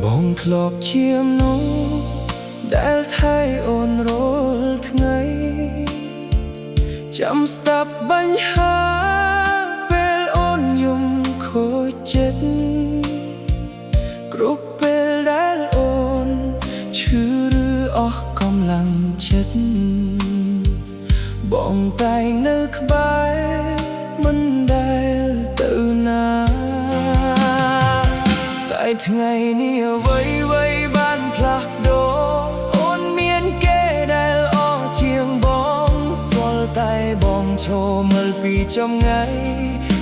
បងធ្លាប់ជាមនុស្សដែលថែអូនរាល់ថ្ងៃចាំស្ដាប់បញ្ហាពេលអូនយំខូចចិត្តគ្រប់ពេលដែលអូនឈឺឬអស់កម្លាំងចិត្តបងតែងនៅក្បែរមិនដែលទៅណាតែថ្ងៃនេះអ្វីបានផ្លាស់ប្ដូរអូនមានគេដែលអរជាងបងស្គាល់តែបងឈរមើលពីចម្ងាយ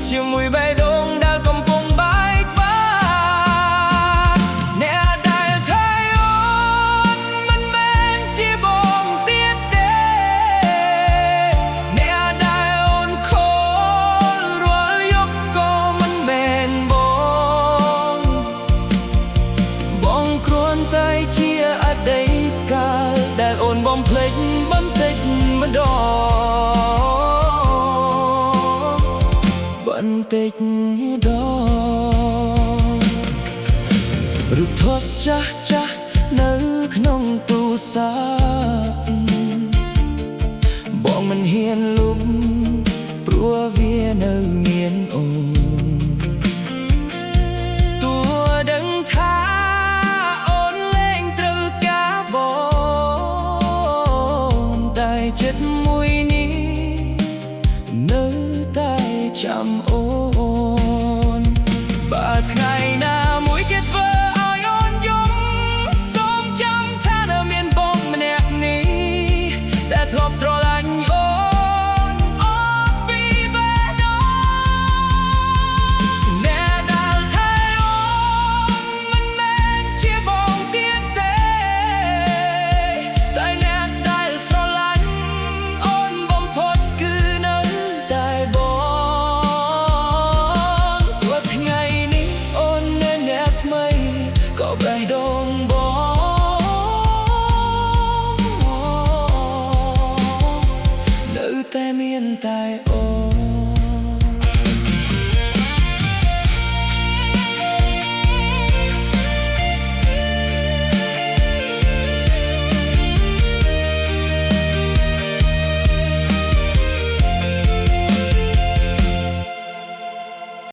ជាមួយបេះដូងដែលកំពុងបែកបាក់អ្នកដែលថែអូនមិនមែនជាបងទៀតទេអ្នកដែលអូនខលរាល់យប់ក៏មិនមែនបងគ្រាន់តែជាអតីតកាលដែលអូនបំភ្លេចបន្តិចម្ដងបន្តិចម្ដងរូបថតចាស់នៅក្នុងទូរស័ព្ទបងមិនហ៊ានលុបព្រោះវានៅមានអូនទោះដឹងថាអូនលែងត្រូវការបងតែចិត្តមួយនេះនៅតែចាំអូនបើថ្ងៃណាមួយគេធ្វើឲ្យអូនយំសូមចាំថានៅមានបងម្នាក់នេះដែលធ្លាប់ស្រឡាញ់អូនអត់ពីបេះដូងអ្នកដែលថែអូនមិនមែនជាបងទៀតទេតែអ្នកដែលស្រឡាញ់អូនបំផុតគឺនៅតែបងថ្ងៃនេះអូននៅអ្នកថ្មីក៏បេះដូង